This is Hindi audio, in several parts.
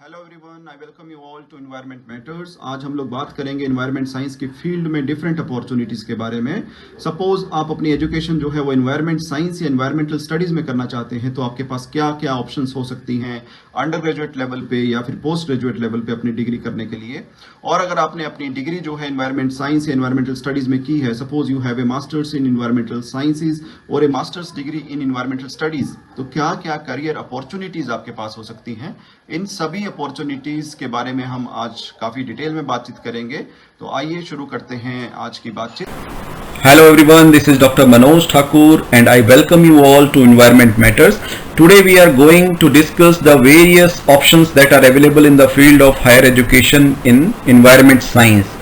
Hello everyone, I welcome you all to environment matters. आज हम लोग बात करेंगे एनवायरनमेंट साइंस की फील्ड में डिफरेंट अपॉर्चुनिटीज़ के बारे में। सपोज आप अपनी एजुकेशन जो है वो एनवायरनमेंट साइंस या एनवायरमेंटल स्टडीज़ में करना चाहते हैं, तो आपके पास क्या क्या ऑप्शंस हो सकती हैं अंडर ग्रेजुएट लेवल पे या फिर पोस्ट ग्रेजुएट लेवल पे अपनी डिग्री करने के लिए। और अगर आपने अपनी डिग्री जो है एनवायरनमेंट साइंस या एनवायरमेंटल स्टडीज़ में की है, suppose you have a masters in environmental sciences और a masters degree in environmental studies, तो क्या क्या करियर अपॉर्चुनिटीज़ आपके पास हो सकती हैं। इन सभी अपॉर्चुनिटीज़ के बारे में हम आज काफ़ी डिटेल में बातचीत करेंगे। तो आइए शुरू करते हैं आज की बातचीत। Hello everyone, this is Dr. Manoj Thakur and I welcome you all to Environment Matters. Today we are going to discuss the various options that are available in the field of higher education in environment science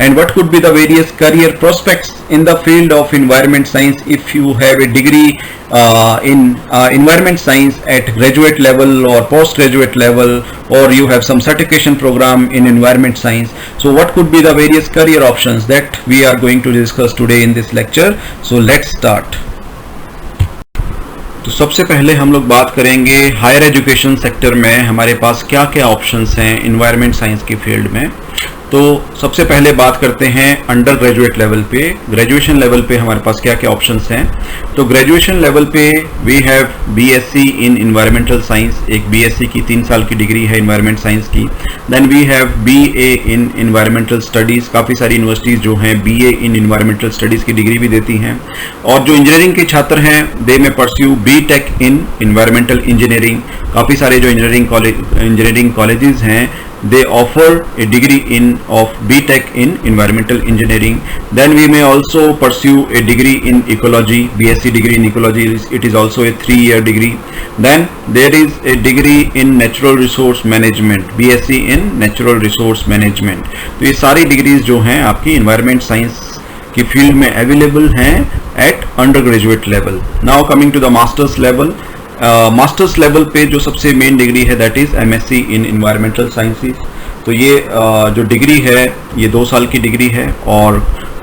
and what could be the various career prospects in the field of environment science if you have a degree in environment science at graduate level or postgraduate level, or you have some certification program in environment science. So what could be the various career options that we are going to discuss today in this lecture. So let's start. तो सबसे पहले हम लोग बात करेंगे हायर एजुकेशन सेक्टर में हमारे पास क्या क्या ऑप्शंस हैं एनवायरनमेंट साइंस की फील्ड में। तो सबसे पहले बात करते हैं अंडर ग्रेजुएट लेवल पे, ग्रेजुएशन लेवल पे हमारे पास क्या क्या ऑप्शंस हैं। तो ग्रेजुएशन लेवल पे we have BSc in environmental science, एक बीएससी की 3 साल की डिग्री है एनवायरमेंट साइंस की। Then we have BA in environmental studies, काफ़ी सारी यूनिवर्सिटीज़ जो हैं बीए इन एनवायरमेंटल स्टडीज़ की डिग्री भी देती हैं। और जो इंजीनियरिंग के छात्र हैं दे में परस्यू बीटेक इन एनवायरमेंटल इंजीनियरिंग, काफ़ी सारे जो इंजीनियरिंग कॉलेजेस हैं they offer a degree of BTech in environmental engineering. Then we may also pursue a degree in ecology, BSc degree in ecology. It is also a 3-year degree. Then there is a degree in natural resource management, BSc in natural resource management. तो ये सारी डिग्रीज जो हैं आपकी environment science की फील्ड में अवेलेबल हैं at undergraduate level. Now coming to the master's level. Masters level पे जो सबसे मेन डिग्री है that is MSc in environmental sciences. तो ये जो डिग्री है ये 2 साल की डिग्री है और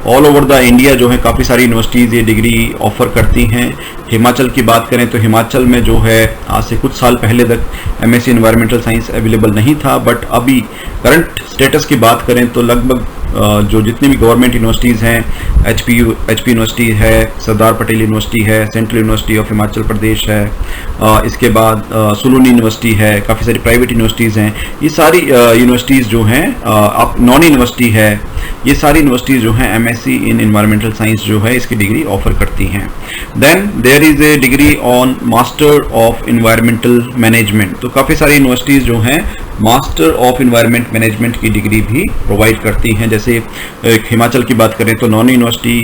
ऑल ओवर द इंडिया जो है काफ़ी सारी यूनिवर्सिटीज़ ये डिग्री ऑफर करती हैं। हिमाचल की बात करें तो हिमाचल में जो है आज से कुछ साल पहले तक एमएससी एनवायरमेंटल साइंस अवेलेबल नहीं था, बट अभी करंट स्टेटस की बात करें तो लगभग जो जितनी भी गवर्नमेंट यूनिवर्सिटीज़ हैं, एचपी यूनिवर्सिटी है, सरदार पटेल यूनिवर्सिटी है, central university of Himachal Pradesh है, इसके बाद सुलूनी यूनिवर्सिटी है, काफ़ी सारी प्राइवेट यूनिवर्सिटीज़ हैं। ये सारी यूनिवर्सिटीज़ जो हैं आप नॉन यूनिवर्सिटी है, ये सारी यूनिवर्सिटीज़ जो हैं एमएससी इन एनवायरमेंटल साइंस जो है इसकी डिग्री ऑफर करती हैं। Then there is a degree on master of environmental management. तो काफ़ी सारी यूनिवर्सिटीज़ जो हैं मास्टर ऑफ एनवायरमेंट मैनेजमेंट की डिग्री भी प्रोवाइड करती हैं। जैसे हिमाचल की बात करें तो Nauni university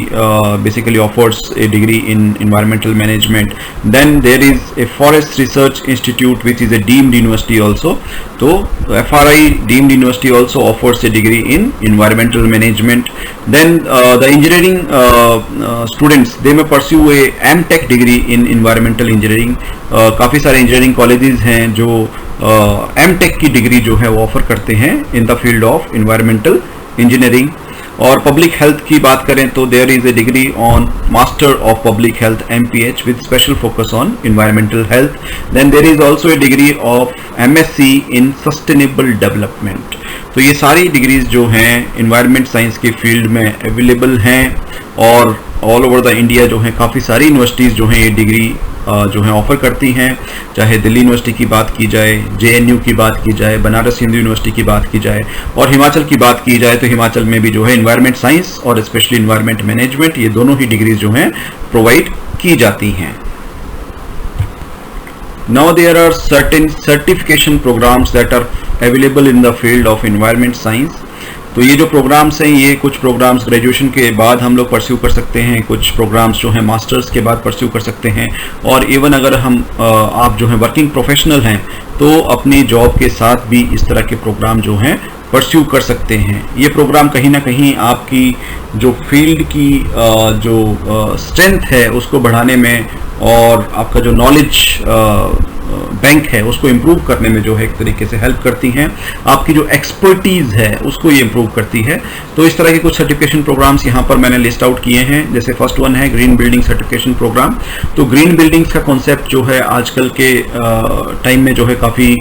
basically offers a degree in environmental management. Then there is a forest research institute which is a deemed university also. तो FRI deemed university also offers a degree in environmental management. Then the engineering students they may pursue a M.Tech degree in environmental engineering. काफ़ी सारे इंजीनियरिंग कॉलेजेस हैं जो M.Tech की डिग्री जो है वो ऑफर करते हैं in the field of environmental engineering. और पब्लिक हेल्थ की बात करें तो there is a degree on master of public health MPH with special focus on environmental health. Then there is also a degree of MSc in sustainable development. तो ये सारी डिग्रीज जो हैं एनवायरनमेंट साइंस के फील्ड में अवेलेबल हैं और ऑल ओवर द इंडिया जो है काफ़ी सारी यूनिवर्सिटीज़ जो हैं ये डिग्री जो है ऑफर करती हैं। चाहे दिल्ली यूनिवर्सिटी की बात की जाए, JNU की बात की जाए, बनारस हिंदू यूनिवर्सिटी की बात की जाए और हिमाचल की बात की जाए तो हिमाचल में भी जो है एनवायरनमेंट साइंस और स्पेशली एनवायरनमेंट मैनेजमेंट ये दोनों ही डिग्रीज जो हैं प्रोवाइड की जाती हैं। Now there are certain certification programs that are available in the field of environment science. तो ये जो प्रोग्राम्स हैं ये कुछ प्रोग्राम्स ग्रेजुएशन के बाद हम लोग परस्यू कर सकते हैं, कुछ प्रोग्राम्स जो हैं मास्टर्स के बाद परस्यू कर सकते हैं और इवन अगर आप जो हैं वर्किंग प्रोफेशनल हैं तो अपनी जॉब के साथ भी इस तरह के प्रोग्राम जो हैं परस्यू कर सकते हैं। ये प्रोग्राम कहीं ना कहीं आपकी जो फील्ड की जो स्ट्रेंथ है उसको बढ़ाने में और आपका जो नॉलेज बैंक है उसको इम्प्रूव करने में जो है एक तरीके से हेल्प करती हैं। आपकी जो एक्सपर्टीज़ है उसको ये इम्प्रूव करती है। तो इस तरह के कुछ सर्टिफिकेशन प्रोग्राम्स यहाँ पर मैंने लिस्ट आउट किए हैं। जैसे फर्स्ट वन है ग्रीन बिल्डिंग सर्टिफिकेशन प्रोग्राम। तो ग्रीन बिल्डिंग्स का कॉन्सेप्ट जो है आजकल के टाइम में जो है काफ़ी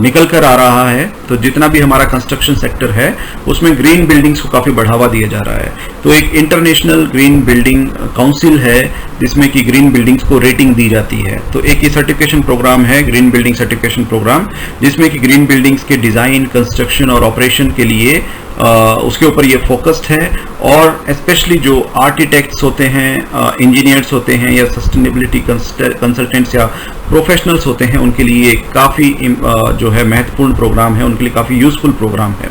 निकल कर आ रहा है। तो जितना भी हमारा कंस्ट्रक्शन सेक्टर है उसमें ग्रीन बिल्डिंग्स को काफ़ी बढ़ावा दिया जा रहा है। तो एक इंटरनेशनल ग्रीन बिल्डिंग काउंसिल है जिसमें कि ग्रीन बिल्डिंग्स को रेटिंग दी जाती है। तो एक ये सर्टिफिकेशन प्रोग्राम है, ग्रीन बिल्डिंग सर्टिफिकेशन प्रोग्राम, जिसमें कि ग्रीन बिल्डिंग्स के डिज़ाइन, कंस्ट्रक्शन और ऑपरेशन के लिए उसके ऊपर ये फोकस्ड है। और स्पेशली जो आर्किटेक्ट्स होते हैं, इंजीनियर्स होते हैं या सस्टेनेबिलिटी कंसल्टेंट्स या प्रोफेशनल्स होते हैं, उनके लिए काफ़ी जो है महत्वपूर्ण प्रोग्राम है, उनके लिए काफ़ी यूजफुल प्रोग्राम है।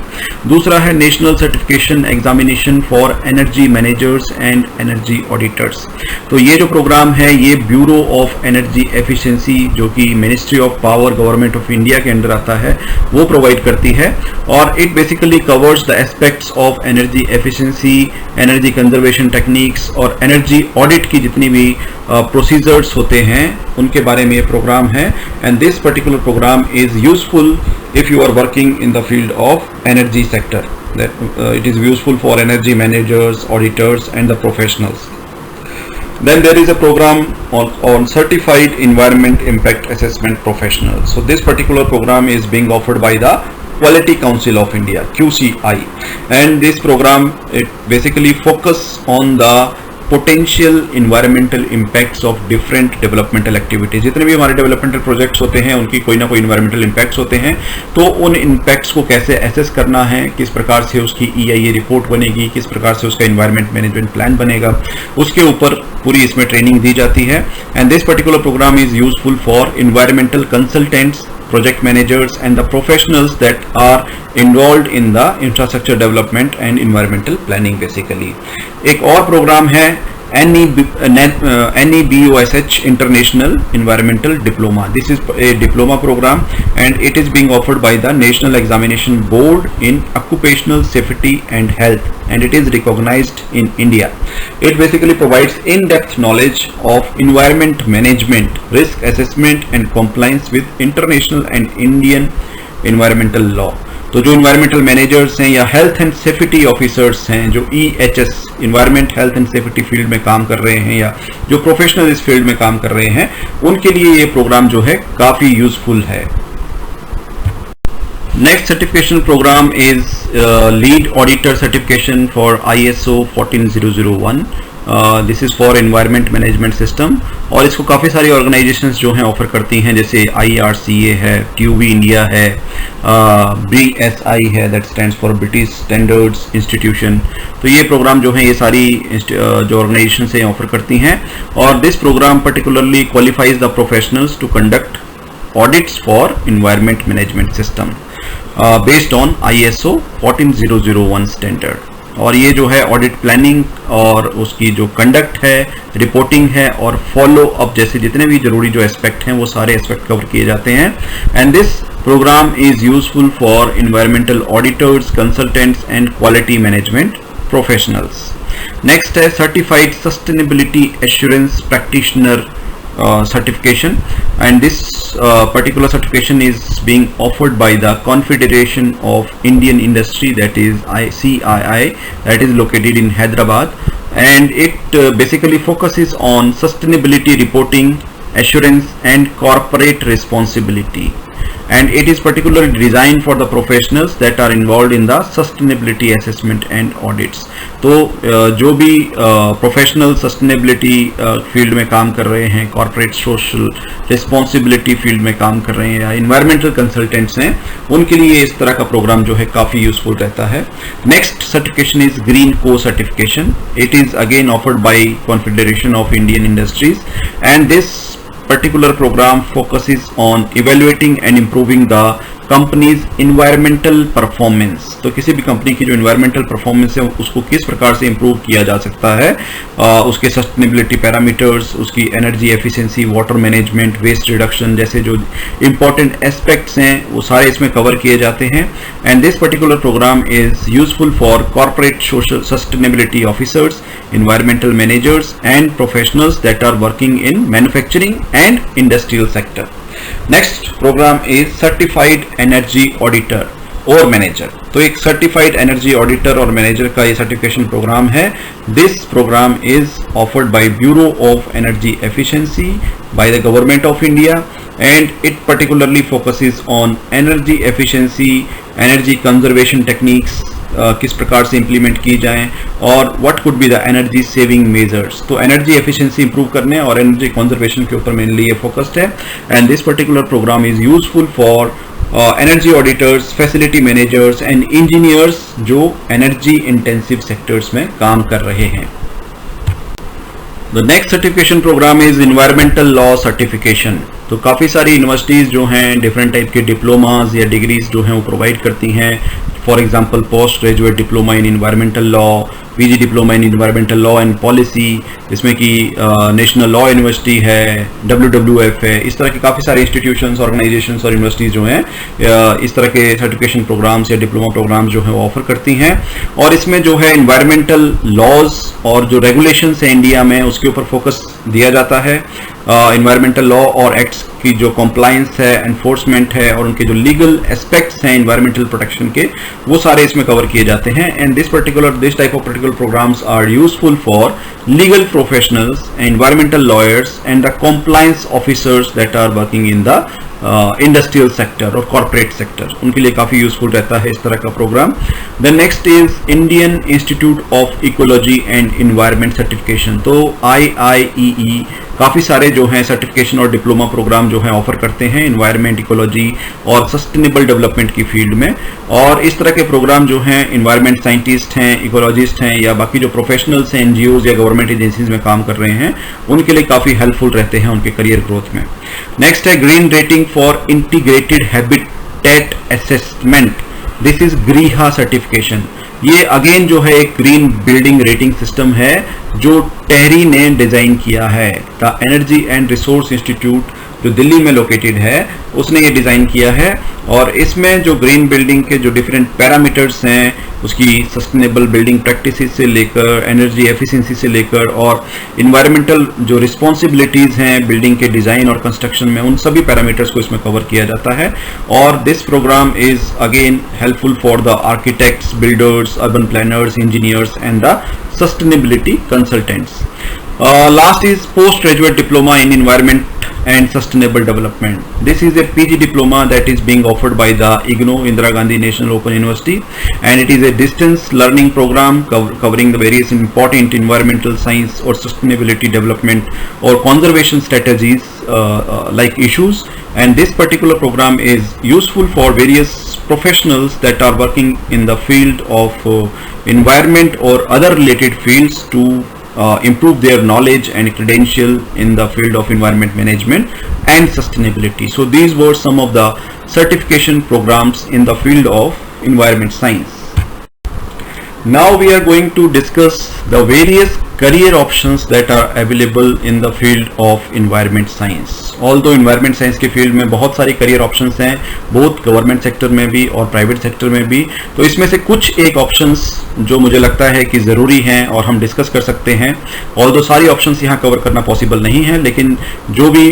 दूसरा है national certification examination for energy managers and energy auditors. तो ये जो प्रोग्राम है ये ब्यूरो ऑफ एनर्जी एफिशिएंसी, जो कि ministry of power government of India के अंडर आता है, वो प्रोवाइड करती है। और it basically covers the aspects of energy efficiency, energy conservation techniques और एनर्जी ऑडिट की जितनी भी प्रोसीजर्स होते हैं उनके बारे में ये प्रोग्राम है। And this particular programme is useful if you are working in the field of energy sector, that it is useful for energy managers, auditors and the professionals. Then there is a program on certified environment impact assessment professionals. So this particular program is being offered by the Quality Council of India, QCI, and this program it basically focus on the potential environmental impacts of different developmental activities. जितने भी हमारे डेवलपमेंटल प्रोजेक्ट्स होते हैं उनकी कोई ना कोई इन्वायरमेंटल इम्पैक्ट्स होते हैं, तो उन इम्पैक्ट्स को कैसे एसेस करना है, किस प्रकार से उसकी EIA रिपोर्ट बनेगी, किस प्रकार से उसका इन्वायरमेंट मैनेजमेंट प्लान बनेगा, उसके ऊपर पूरी इसमें ट्रेनिंग दी जाती है। And this particular programme is useful for environmental consultants, project managers and the professionals that are involved in the infrastructure development and environmental planning basically. एक और प्रोग्राम है NEBOSH International Environmental Diploma. This is a diploma program and it is being offered by the National Examination Board in Occupational Safety and Health, and it is recognized in India. It basically provides in-depth knowledge of environment management, risk assessment and compliance with international and Indian environmental law. तो जो इन्वायरमेंटल मैनेजर्स हैं या हेल्थ एंड सेफ्टी ऑफिसर्स हैं, जो EHS environment health and safety field में काम कर रहे हैं या जो प्रोफेशनल इस फील्ड में काम कर रहे हैं, उनके लिए ये प्रोग्राम जो है काफ़ी यूजफुल है। Next certification programme is lead auditor certification for ISO 14001। This is for environment management system, और इसको काफ़ी सारी ऑर्गेनाइजेशंस जो हैं ऑफर करती हैं, जैसे IRCA है, QB इंडिया है, BSI है, that stands for British standards institution. तो ये प्रोग्राम जो है ये सारी जो ऑर्गेनाइजेशन हैं ऑफर करती हैं, और this programme particularly qualifies the professionals to conduct audits for environment management system based on ISO 14001 standard. और ये जो है ऑडिट प्लानिंग और उसकी जो कंडक्ट है, रिपोर्टिंग है और फॉलो अप जैसे जितने भी जरूरी जो एस्पेक्ट हैं वो सारे एस्पेक्ट कवर किए जाते हैं। And this programme is useful for environmental auditors, consultants and quality management professionals. Next है certified sustainability assurance practitioner certification, and this particular certification is being offered by the Confederation of Indian Industry, that is CII, that is located in Hyderabad, and it basically focuses on sustainability reporting, assurance and corporate responsibility, and it is particularly designed for the professionals that are involved in the sustainability assessment and audits. तो जो भी प्रोफेशनल सस्टेनेबिलिटी फील्ड में काम कर रहे हैं, कॉर्पोरेट सोशल रिस्पॉन्सिबिलिटी फील्ड में काम कर रहे हैं या इन्वायरमेंटल कंसल्टेंट्स हैं, उनके लिए इस तरह का प्रोग्राम जो है काफ़ी यूजफुल रहता है। नेक्स्ट सर्टिफिकेशन इज ग्रीन को certification. It is again offered by confederation of Indian industries, and this particular program focuses on evaluating and improving the companies environmental performance. तो किसी भी कंपनी की जो इन्वायरमेंटल परफॉर्मेंस है उसको किस प्रकार से इंप्रूव किया जा सकता है, उसके सस्टेनेबिलिटी पैरामीटर्स, उसकी energy efficiency, water management, waste reduction जैसे जो इंपॉर्टेंट एस्पेक्ट्स हैं वो सारे इसमें कवर किए जाते हैं। And this particular programme is useful for corporate social sustainability officers, environmental managers and professionals that are working in manufacturing and industrial sector. Next program is certified energy auditor, और मैनेजर। तो एक सर्टिफाइड एनर्जी ऑडिटर और मैनेजर का ये सर्टिफिकेशन प्रोग्राम है। This programme is offered by bureau of energy efficiency by the government of India and it particularly focuses on energy efficiency, energy conservation techniques किस प्रकार से इंप्लीमेंट की जाएं और what could be the energy saving measures. तो एनर्जी एफिशिएंसी इंप्रूव करने और एनर्जी कंजर्वेशन के ऊपर मेनली ये फोकस्ड है and this particular programme is useful for energy auditors, facility managers and engineers जो एनर्जी इंटेंसिव सेक्टर्स में काम कर रहे हैं। The next certification programme is environmental law certification. तो काफ़ी सारी यूनिवर्सिटीज़ जो हैं डिफरेंट टाइप के डिप्लोमाज या डिग्रीज जो हैं वो प्रोवाइड करती हैं। For example post graduate diploma in environmental law, PG diploma in environmental law and policy, जिसमें कि नेशनल लॉ यूनिवर्सिटी है, WWF है। इस तरह के काफ़ी सारे इंस्टीट्यूशंस, ऑर्गेनाइजेशंस और यूनिवर्सिटीज़ जो हैं इस तरह के सर्टिफिकेशन प्रोग्राम्स या डिप्लोमा प्रोग्राम्स जो है वो ऑफर करती हैं। और इसमें जो है इन्वायरमेंटल लॉज और जो रेगुलेशंस है इंडिया में उसके ऊपर फोकस दिया जाता है। इन्वायरमेंटल लॉ और एक्ट्स की जो कंप्लायंस है, एनफोर्समेंट है और उनके जो लीगल एस्पेक्ट्स हैं इन्वायरमेंटल प्रोटेक्शन के, वो सारे इसमें कवर किए जाते हैं। And this type of particular programmes are useful for legal professionals, environmental lawyers and the compliance officers that are working in the industrial sector और कॉर्पोरेट सेक्टर, उनके लिए काफ़ी यूजफुल रहता है इस तरह का programme. The next is Indian institute of ecology and environment certification. तो IIEE काफ़ी सारे जो हैं सर्टिफिकेशन और डिप्लोमा प्रोग्राम जो हैं ऑफर करते हैं इन्वायरमेंट, इकोलॉजी और सस्टेनेबल डेवलपमेंट की फील्ड में। और इस तरह के प्रोग्राम जो हैं इन्वायरमेंट साइंटिस्ट हैं, इकोलॉजिस्ट हैं या बाकी जो प्रोफेशनल्स हैं NGOs या गवर्नमेंट एजेंसीज में काम कर रहे हैं, उनके लिए काफ़ी हेल्पफुल रहते हैं उनके करियर ग्रोथ में। नेक्स्ट है green rating for integrated habitat assessment. This is ग्रीहा सर्टिफिकेशन। ये अगेन जो है एक ग्रीन बिल्डिंग रेटिंग सिस्टम है जो टेहरी ने डिजाइन किया है। The energy and resource institute जो दिल्ली में लोकेटेड है उसने ये डिज़ाइन किया है। और इसमें जो ग्रीन बिल्डिंग के जो डिफरेंट पैरामीटर्स हैं, उसकी सस्टेनेबल बिल्डिंग प्रैक्टिसेस से लेकर एनर्जी एफिशिएंसी से लेकर और इन्वायरमेंटल जो रिस्पॉन्सिबिलिटीज़ हैं बिल्डिंग के डिज़ाइन और कंस्ट्रक्शन में, उन सभी पैरामीटर्स को इसमें कवर किया जाता है। और this programme is again helpful for the architects, builders, urban planners, engineers and the sustainability consultants. Last is postgraduate diploma in environment and sustainable development. This is a PG diploma that is being offered by the IGNOU, Indira Gandhi National Open University, and it is a distance learning program covering the various important environmental science or sustainability development or conservation strategies like issues. And this particular program is useful for various professionals that are working in the field of environment or other related fields to improve their knowledge and credential in the field of environment management and sustainability. So these were some of the certification programs in the field of environment science. Now we are going to discuss the various career options that are available in the field of environment science. Although environment science के फील्ड में बहुत सारी करियर ऑप्शंस हैं, बोथ गवर्नमेंट सेक्टर में भी और प्राइवेट सेक्टर में भी। तो इसमें से कुछ एक ऑप्शंस जो मुझे लगता है कि ज़रूरी हैं और हम डिस्कस कर सकते हैं। ऑल्दो सारी ऑप्शंस यहाँ कवर करना पॉसिबल नहीं है, लेकिन जो भी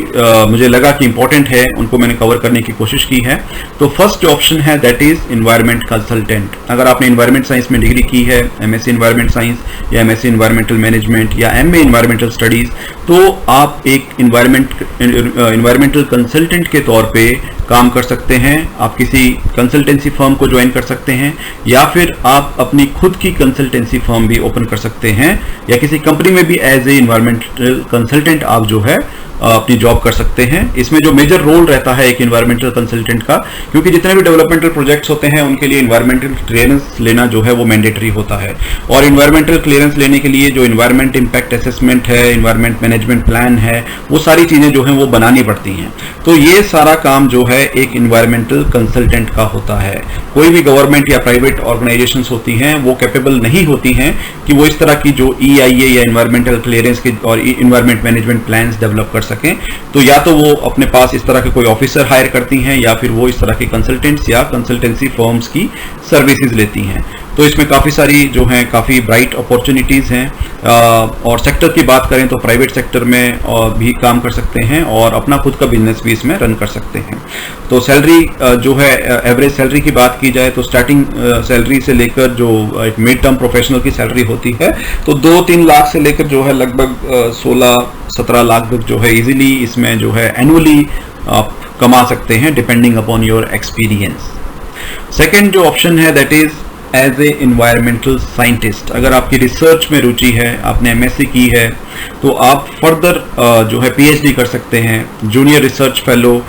मुझे लगा कि इंपॉर्टेंट है उनको मैंने कवर करने की कोशिश की है। तो फर्स्ट ऑप्शन है दैट इज़ इन्वायरमेंट कंसल्टेंट। अगर आपने इन्वायरमेंट साइंस में डिग्री की है, MSc इन्वायरमेंट साइंस या MSc इन्वायरमेंटल मैनेजमेंट या MA इन्वायरमेंटल स्टडीज़, तो आप एक इन्वायरमेंटल कंसल्टेंट के तौर पे काम कर सकते हैं। आप किसी कंसल्टेंसी फर्म को ज्वाइन कर सकते हैं या फिर आप अपनी खुद की कंसल्टेंसी फर्म भी ओपन कर सकते हैं या किसी कंपनी में भी एज ए इन्वायरमेंटल कंसल्टेंट आप जो है अपनी जॉब कर सकते हैं। इसमें जो मेजर रोल रहता है एक इन्वायरमेंटल कंसल्टेंट का, क्योंकि जितने भी डेवलपमेंटल प्रोजेक्ट्स होते हैं उनके लिए इन्वायरमेंटल क्लियरेंस लेना जो है वो मैंडेटरी होता है। और इन्वायरमेंटल क्लियरेंस लेने के लिए जो इन्वायरमेंट इम्पैक्ट असेसमेंट है, इन्वायरमेंट मैनेजमेंट प्लान है, वो सारी चीज़ें जो हैं वो बनानी पड़ती हैं। तो ये सारा काम जो है एक इन्वायरमेंटल कंसल्टेंट का होता है। कोई भी गवर्नमेंट या प्राइवेट ऑर्गेनाइजेशंस होती हैं वो कैपेबल नहीं होती हैं कि वो इस तरह की जो EIA या इन्वायरमेंटल क्लियरेंस के और इन्वायरमेंट मैनेजमेंट प्लान्स डेवलप कर सकें। तो या तो वो अपने पास इस तरह के कोई ऑफिसर हायर करती हैं या फिर वो इस तरह के कंसल्टेंट्स या कंसल्टेंसी फर्म्स की सर्विसेज लेती हैं। तो इसमें काफ़ी सारी जो हैं काफ़ी ब्राइट अपॉर्चुनिटीज़ हैं। और सेक्टर की बात करें तो प्राइवेट सेक्टर में भी काम कर सकते हैं और अपना खुद का बिजनेस भी इसमें रन कर सकते हैं। तो सैलरी जो है एवरेज सैलरी की बात की जाए तो स्टार्टिंग सैलरी से लेकर जो एक मिड टर्म प्रोफेशनल की सैलरी होती है तो 2-3 लाख से लेकर जो है लगभग 16-17 लाख तक जो है इजीली इसमें जो है एनुअली आप कमा सकते हैं depending upon your experience. Second जो ऑप्शन है that is as a environmental scientist. अगर आपकी रिसर्च में रुचि है, आपने एमएससी की है, तो आप फर्दर जो है पीएचडी कर सकते हैं। जूनियर रिसर्च फेलो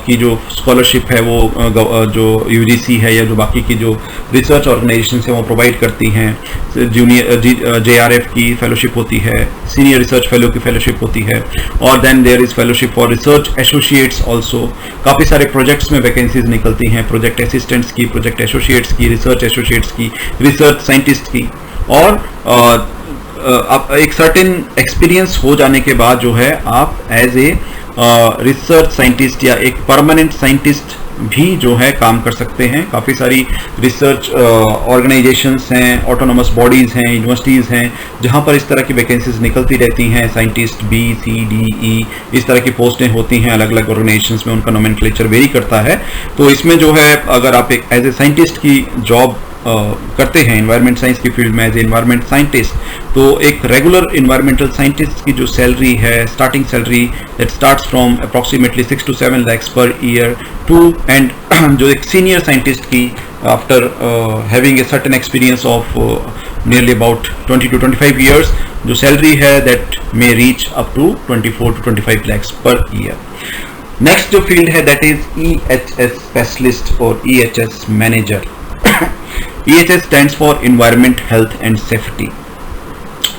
की जो स्कॉलरशिप है वो जो यूजीसी है या जो बाकी की जो रिसर्च ऑर्गेनाइजेशन है वो प्रोवाइड करती हैं। जूनियर जेआरएफ की फेलोशिप होती है, सीनियर रिसर्च फेलो की फेलोशिप होती है, और then there is fellowship for research associates also. काफ़ी सारे प्रोजेक्ट्स में वैकेंसीज निकलती हैं, प्रोजेक्ट असिस्टेंट्स की, प्रोजेक्ट एसोसिएट्स की, रिसर्च एसोसिएट्स की, रिसर्च साइंटिस्ट की। और अब एक सर्टेन एक्सपीरियंस हो जाने के बाद जो है आप एज ए रिसर्च साइंटिस्ट या एक परमानेंट साइंटिस्ट भी जो है काम कर सकते हैं। काफ़ी सारी रिसर्च ऑर्गेनाइजेशंस हैं, ऑटोनोमस बॉडीज़ हैं, यूनिवर्सिटीज़ हैं जहां पर इस तरह की वैकेंसीज निकलती रहती हैं। साइंटिस्ट बी, सी, डी, ई इस तरह की पोस्टें होती हैं अलग अलग ऑर्गेनाइजेशंस में, उनका नोमेनक्लेचर वेरी करता है। तो इसमें जो है अगर आप एक एज ए साइंटिस्ट की जॉब करते हैं इन्वायरमेंट साइंस की फील्ड में एज ए इन्वायरमेंट साइंटिस्ट, तो एक रेगुलर इन्वायरमेंटल साइंटिस्ट की जो सैलरी है, starting salary that starts from approximately 6 to 7 lakhs per year to and जो एक सीनियर साइंटिस्ट की after having a certain experience of nearly about 20 to 25 years जो सैलरी है that may reach up to 24 to 25 lakhs per year. Next जो फील्ड है दैट इज EHS स्पेशलिस्ट और EHS manager. EHS stands for Environment, Health and Safety।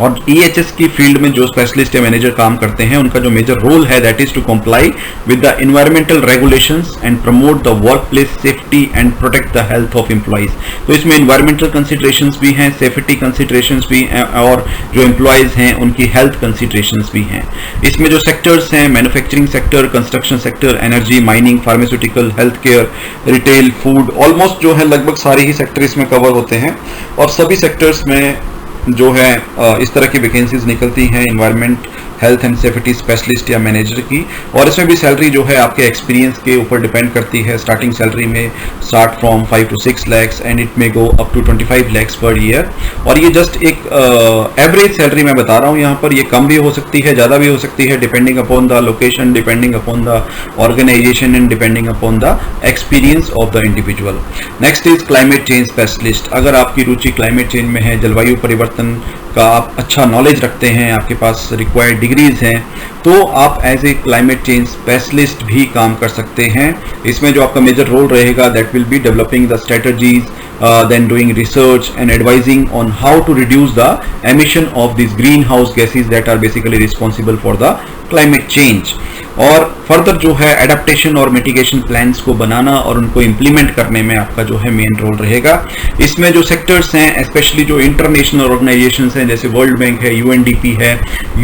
और EHS की फील्ड में जो स्पेशलिस्ट या मैनेजर काम करते हैं उनका जो मेजर रोल है that is to comply with the environmental regulations and promote the work place safety and protect the health of employees. तो इसमें एनवायरमेंटल कंसिडरेशंस भी हैं, सेफ्टी कंसिडरेशंस भी हैं, और जो एम्प्लॉइज हैं उनकी हेल्थ कंसिडरेशंस भी हैं। इसमें जो सेक्टर्स हैं manufacturing sector, construction sector, energy, mining, pharmaceutical, health care, retail, food, almost जो है लगभग सारे ही सेक्टर इसमें कवर होते हैं। और सभी सेक्टर्स में जो है इस तरह की वैकेंसीज निकलती हैं environment, health and safety specialist या मैनेजर की। और इसमें भी सैलरी जो है आपके एक्सपीरियंस के ऊपर डिपेंड करती है। स्टार्टिंग सैलरी में start from 5 to 6 lakhs and it may go up to 25 lakhs per year. और ये जस्ट एक एवरेज सैलरी मैं बता रहा हूँ यहाँ पर, ये कम भी हो सकती है, ज़्यादा भी हो सकती है, depending upon the location, depending upon the organisation and depending upon the experience of the individual. Next is climate change specialist. अगर आपकी रुचि क्लाइमेट चेंज में है, जलवायु परिवर्तन का आप अच्छा नॉलेज रखते हैं, आपके पास रिक्वायर्ड डिग्रीज हैं, तो आप as a climate change specialist भी काम कर सकते हैं। इसमें जो आपका मेजर रोल रहेगा that will be developing the strategies, then doing research and advising on how to reduce the emission of these greenhouse gases that are basically responsible for the climate change। और फर्दर जो है एडेप्टेशन और मिटिगेशन प्लान्स को बनाना और उनको इम्प्लीमेंट करने में आपका जो है मेन रोल रहेगा। इसमें जो सेक्टर्स हैं स्पेशली जो इंटरनेशनल ऑर्गेनाइजेशंस हैं जैसे वर्ल्ड बैंक है, UNDP है,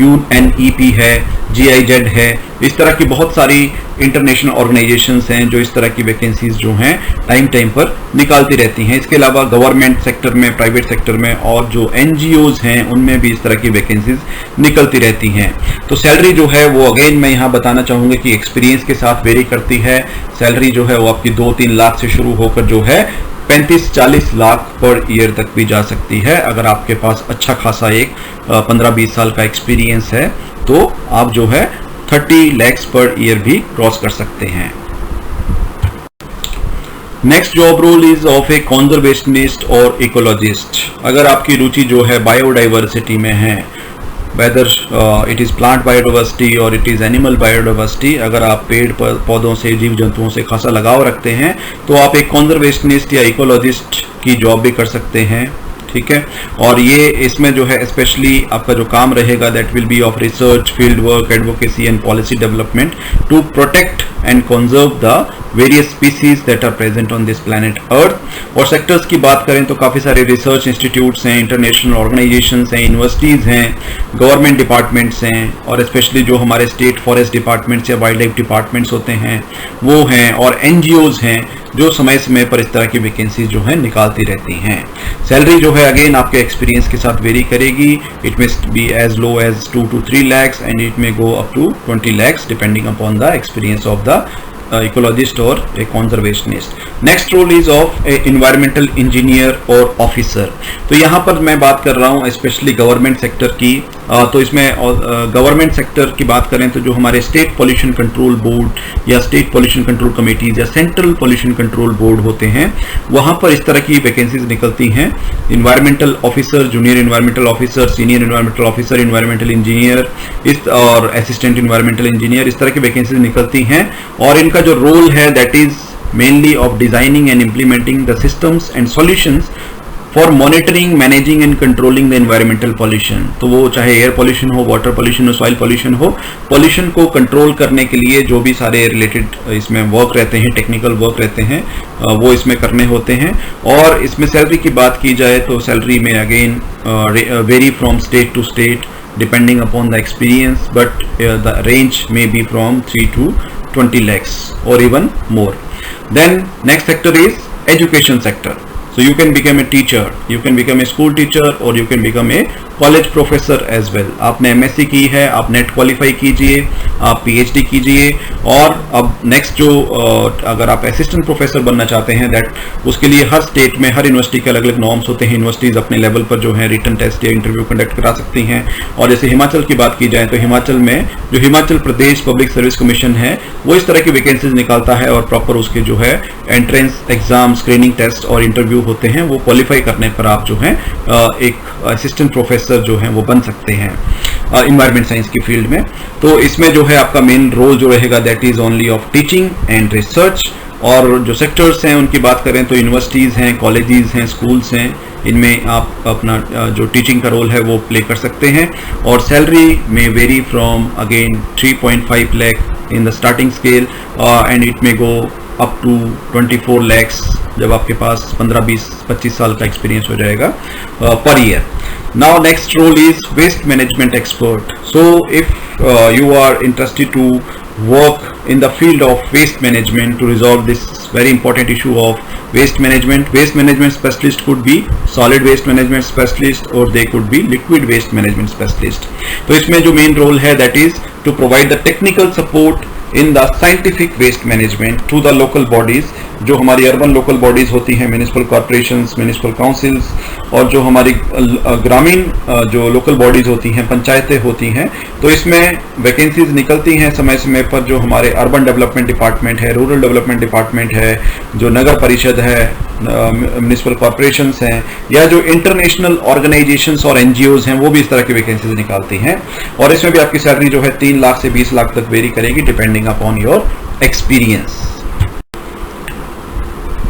UNEP है, GIZ है, इस तरह की बहुत सारी इंटरनेशनल ऑर्गेनाइजेशंस हैं जो इस तरह की वैकेंसीज जो हैं टाइम पर निकालती रहती हैं। इसके अलावा गवर्नमेंट सेक्टर में, प्राइवेट सेक्टर में और जो NGOs हैं उनमें भी इस तरह की वैकेंसीज निकलती रहती हैं। तो सैलरी जो है वो अगेन मैं यहाँ बताना चाहूँगा कि एक्सपीरियंस के साथ वेरी करती है। सैलरी जो है वो आपकी 2-3 लाख से शुरू होकर जो है 35-40 लाख पर ईयर तक भी जा सकती है। अगर आपके पास अच्छा खासा एक 15-20 साल का एक्सपीरियंस है तो आप जो है 30 lakhs पर ईयर भी क्रॉस कर सकते हैं। Next job role is of a conservationist और इकोलॉजिस्ट। अगर आपकी रुचि जो है बायोडाइवर्सिटी में है, whether it is plant biodiversity और इट इज़ एनिमल बायोडाइवर्सिटी, अगर आप पेड़ पौधों से, जीव जंतुओं से खासा लगाव रखते हैं तो आप एक कंजर्वेशनिस्ट या इकोलॉजिस्ट की जॉब भी कर सकते हैं। ठीक है, और ये इसमें जो है स्पेशली आपका जो काम रहेगा that will be of research, field work, advocacy and policy development to protect and conserve the various species that are present on this planet earth. और सेक्टर्स की बात करें तो काफ़ी सारे रिसर्च इंस्टीट्यूट्स हैं, इंटरनेशनल ऑर्गेनाइजेशंस हैं, यूनिवर्सिटीज़ हैं, गवर्नमेंट डिपार्टमेंट्स हैं, और स्पेशली जो हमारे स्टेट फॉरेस्ट डिपार्टमेंट्स या वाइल्ड लाइफ डिपार्टमेंट्स होते हैं वो हैं, और NGOs हैं जो समय समय पर इस तरह की वैकेंसी जो है निकालती रहती हैं। सैलरी जो है अगेन आपके एक्सपीरियंस के साथ वेरी करेगी। It may be as low as 2 to 3 lakhs and it may go up to 20 lakhs depending upon the experience of the ecologist or a conservationist. Next role is of a environmental engineer or officer. तो यहाँ पर मैं बात कर रहा हूँ स्पेशली गवर्नमेंट सेक्टर की। तो इसमें गवर्नमेंट सेक्टर की बात करें तो जो हमारे स्टेट पॉल्यूशन कंट्रोल बोर्ड या स्टेट पॉल्यूशन कंट्रोल कमेटीज या सेंट्रल पॉल्यूशन कंट्रोल बोर्ड होते हैं, वहाँ पर इस तरह की वैकेंसीज निकलती हैं। Environmental officer, junior environmental officer, senior environmental officer, environmental engineer और असिस्टेंट इन्वायरमेंटल इंजीनियर, इस तरह की वैकेंसीज निकलती हैं। और इनका जो रोल है that is mainly of designing and implementing the systems and solutions for monitoring, managing and controlling the environmental pollution. तो वो चाहे एयर पॉल्यूशन हो, वाटर पॉल्यूशन हो, सॉइल पॉल्यूशन हो, पॉल्यूशन को कंट्रोल करने के लिए जो भी सारे रिलेटेड इसमें वर्क रहते हैं, टेक्निकल वर्क रहते हैं, वो इसमें करने होते हैं। और इसमें सैलरी की बात की जाए तो सैलरी में again vary from state to state depending upon the experience, but the range may be from 3 to 20 lakhs or even more. Then next sector is education sector. So you can become a teacher, you can become a school teacher or you can become a college professor as well. आपने एमएससी की है, आप नेट क्वालिफाई कीजिए, आप पीएचडी कीजिए। और अब नेक्स्ट जो अगर आप असिस्टेंट प्रोफेसर बनना चाहते हैं दैट उसके लिए हर स्टेट में, हर यूनिवर्सिटी के अलग अलग नॉर्म्स होते हैं। यूनिवर्सिटीज अपने लेवल पर जो है रिटन टेस्ट या इंटरव्यू कंडक्ट करा सकती हैं। और जैसे हिमाचल की बात की जाए तो हिमाचल में जो Himachal Pradesh public service commission है वो इस तरह की वैकेंसीज निकालता है और प्रॉपर उसके जो है एंट्रेंस एग्जाम, स्क्रीनिंग टेस्ट और इंटरव्यू होते हैं। वो क्वालिफाई करने पर आप जो है एक असिस्टेंट प्रोफेसर जो है वो बन सकते हैं इन्वायरमेंट साइंस की फील्ड में। तो इसमें जो है आपका मेन रोल जो रहेगा that is only of teaching and research. और जो सेक्टर्स हैं उनकी बात करें तो यूनिवर्सिटीज़ हैं, कॉलेजेस हैं, स्कूल्स हैं, इनमें आप अपना जो टीचिंग का रोल है वो प्ले कर सकते हैं। और सैलरी में vary from again 3.5 lakh in the starting scale and it may go up to 24 lakhs जब आपके पास 15, 20, 25 साल का एक्सपीरियंस हो जाएगा per year. Now next role is waste management expert. So if you are interested to work in the field of waste management to resolve this very important issue of waste management specialist could be solid waste management specialist or they could be liquid waste management specialist. तो इसमें जो main role है that is to provide the technical support in the scientific waste management to the local bodies, जो हमारी अर्बन लोकल बॉडीज होती हैं, म्यूनिसिपल कॉर्पोरेशंस, म्यूनिसिपल काउंसिल्स, और जो हमारी ग्रामीण जो लोकल बॉडीज होती हैं, पंचायतें होती हैं। तो इसमें वैकेंसीज निकलती हैं समय समय पर। जो हमारे अर्बन डेवलपमेंट डिपार्टमेंट है, रूरल डेवलपमेंट डिपार्टमेंट है, जो नगर परिषद है, म्यूनिसिपल कॉर्पोरेशंस हैं, या जो इंटरनेशनल ऑर्गेनाइजेशंस और एनजीओज हैं, वो भी इस तरह की वैकेंसीज निकालती हैं। और इसमें भी आपकी सैलरी जो है 3 लाख से 20 लाख तक वेरी करेगी depending upon your experience.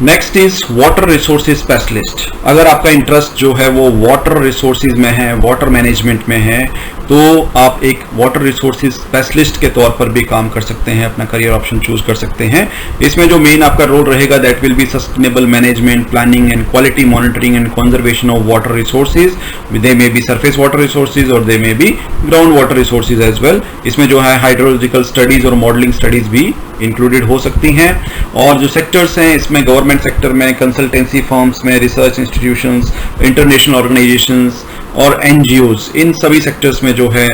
Next is water resources specialist. अगर आपका इंटरेस्ट जो है वो वाटर रिसोर्सेज में है, वाटर मैनेजमेंट में है, तो आप एक वाटर रिसोर्सेज स्पेशलिस्ट के तौर पर भी काम कर सकते हैं, अपना करियर ऑप्शन चूज कर सकते हैं। इसमें जो मेन आपका रोल रहेगा that will be sustainable management, planning and quality monitoring and conservation of water resources. They may be surface water resources और they may be ground water resources as well. इसमें जो है हाइड्रोलॉजिकल स्टडीज और मॉडलिंग स्टडीज भी इंक्लूडेड हो सकती हैं। और जो सेक्टर्स हैं इसमें गवर्नमेंट सेक्टर में, कंसल्टेंसी फर्म्स में, रिसर्च इंस्टीट्यूशंस, इंटरनेशनल ऑर्गेनाइजेशंस और एनजीओज, इन सभी सेक्टर्स में जो है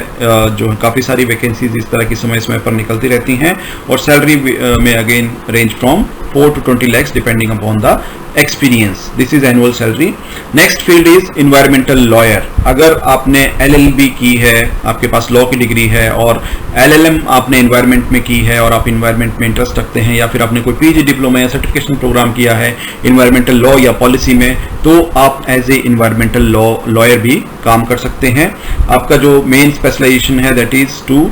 काफ़ी सारी वैकेंसीज इस तरह की समय समय पर निकलती रहती हैं। और सैलरी में again range from 4 to 20 lakhs depending upon the experience. This is annual salary. Next field is environmental lawyer. अगर आपने LLB की है, आपके पास लॉ की डिग्री है, और LLM आपने एनवायरनमेंट में की है और आप एनवायरनमेंट में इंटरेस्ट रखते हैं, या फिर आपने कोई पीजी डिप्लोमा या सर्टिफिकेशन प्रोग्राम किया है एनवायरमेंटल लॉ या पॉलिसी में, तो आप एज ए एनवायरमेंटल लॉयर भी काम कर सकते हैं। आपका जो मेन स्पेशलाइजेशन है that is to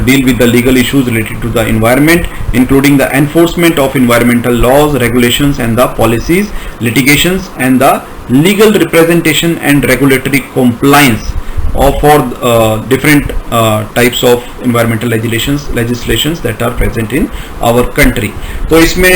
deal with the legal issues related to the environment, including the enforcement of environmental laws, regulations and the policies, litigations and the legal representation and regulatory compliance for different types of environmental legislations that are present in our country. तो इसमें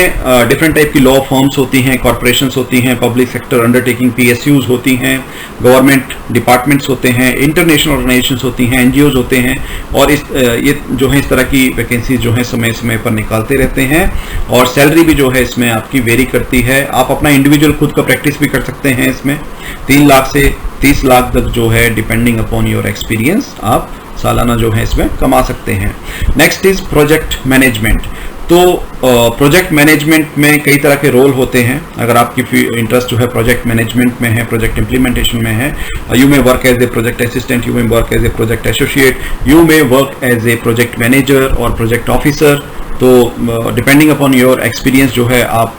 different type की law firms होती हैं, corporations होती हैं, public sector undertaking PSUs होती हैं, government departments होते हैं, international organizations होती हैं, NGOs होते हैं, और ये जो है इस तरह की वैकेंसीज जो है समय समय पर निकालते रहते हैं, और सैलरी भी जो है इसमें आपकी वेरी करती है. आप अपना इंडिविजुअल खुद का प्रैक्टिस भी कर सकते हैं इसमें. 3 लाख से 30 लाख तक जो है डिपेंडिंग अपॉन योर एक्सपीरियंस आप सालाना जो है इसमें कमा सकते हैं. Next is project management. तो प्रोजेक्ट मैनेजमेंट में कई तरह के रोल होते हैं. अगर आपकी इंटरेस्ट जो है प्रोजेक्ट मैनेजमेंट में है, प्रोजेक्ट इंप्लीमेंटेशन में है, you may work as a project assistant, you may work as a project associate, you may work as a project manager और प्रोजेक्ट ऑफिसर. तो डिपेंडिंग अपॉन योर एक्सपीरियंस जो है आप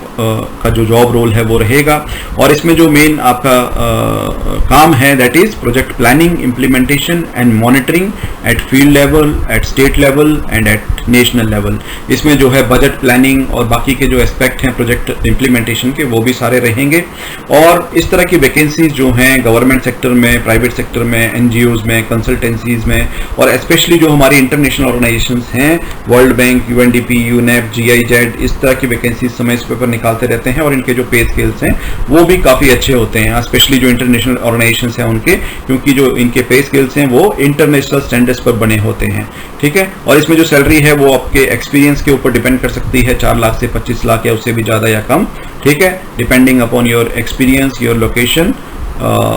का जो जॉब रोल है वो रहेगा. और इसमें जो मेन आपका काम है that is project planning, implementation and monitoring at field level, at state level and at national level. इसमें जो है बजट प्लानिंग और बाकी के जो एस्पेक्ट हैं प्रोजेक्ट इम्प्लीमेंटेशन के वो भी सारे रहेंगे. और इस तरह की वैकेंसीज जो हैं गवर्नमेंट सेक्टर में, प्राइवेट सेक्टर में, एनजीओज में, कंसल्टेंसीज में, और स्पेशली जो हमारी इंटरनेशनल ऑर्गेनाइजेशंस हैं, world bank, UNDP, UNEP, GIZ, इस तरह की वैकेंसीज समय इस पेपर निकालते रहते हैं. और इनके जो पे स्केल्स हैं वो भी काफ़ी अच्छे होते हैं, स्पेशली जो इंटरनेशनल ऑर्गेनाइजेशंस हैं उनके, क्योंकि जो इनके पे स्केल्स हैं वो इंटरनेशनल स्टैंडर्ड्स पर बने होते हैं. ठीक है. और इसमें जो सैलरी है वो आपके एक्सपीरियंस के ऊपर डिपेंड कर सकती है, 4 लाख से 25 लाख या उससे भी ज़्यादा या कम. ठीक है. Depending upon your experience, your location,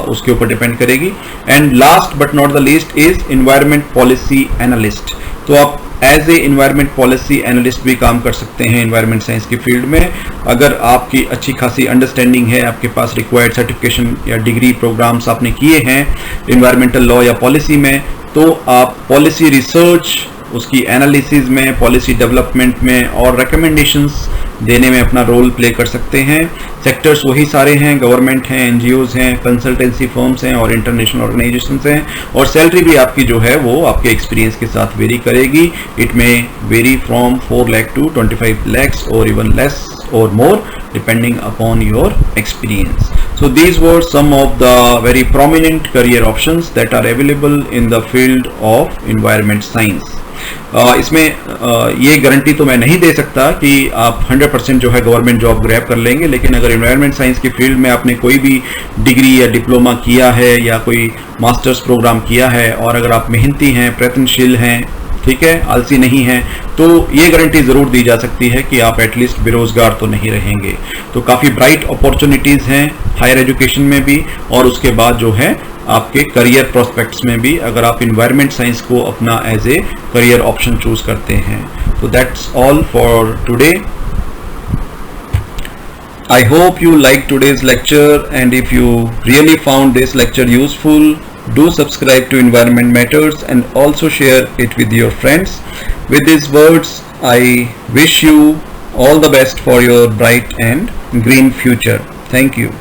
उसके ऊपर डिपेंड करेगी. And last but not the least is environment policy analyst. तो आप as a environment policy analyst भी काम कर सकते हैं इन्वायरमेंट साइंस की फील्ड में. अगर आपकी अच्छी खासी अंडरस्टैंडिंग है, आपके पास रिक्वायर्ड सर्टिफिकेशन या डिग्री प्रोग्राम्स आपने किए हैं इन्वायरमेंटल लॉ या पॉलिसी में, तो आप पॉलिसी रिसर्च, उसकी एनालिसिस में, पॉलिसी डेवलपमेंट में और रिकमेंडेशंस देने में अपना रोल प्ले कर सकते हैं. सेक्टर्स वही सारे हैं, गवर्नमेंट हैं, एनजीओज हैं, कंसल्टेंसी फर्म्स हैं और इंटरनेशनल ऑर्गेनाइजेशंस हैं. और सैलरी भी आपकी जो है वो आपके एक्सपीरियंस के साथ वेरी करेगी. It may vary from 4 lakh to 25 lakhs और इवन लेस और more depending upon your experience. So these were some of the very prominent career options that are available in the field of environment science. इसमें ये गारंटी तो मैं नहीं दे सकता कि आप 100% जो है गवर्नमेंट जॉब ग्रैब कर लेंगे, लेकिन अगर एनवायरनमेंट साइंस की फील्ड में आपने कोई भी डिग्री या डिप्लोमा किया है या कोई मास्टर्स प्रोग्राम किया है, और अगर आप मेहनती हैं, प्रयत्नशील हैं, ठीक है, आलसी नहीं है, तो ये गारंटी ज़रूर दी जा सकती है कि आप एटलीस्ट बेरोजगार तो नहीं रहेंगे. तो काफ़ी ब्राइट अपॉर्चुनिटीज़ हैं हायर एजुकेशन में भी, और उसके बाद जो है आपके करियर प्रोस्पेक्ट्स में भी, अगर आप इन्वायरमेंट साइंस को अपना as a career option choose करते हैं. तो that's all for today. I hope you liked today's lecture, and if you really found this lecture useful, do subscribe to Environment Matters and also share it with your friends. With these words, I wish you all the best for your bright and green future. Thank you.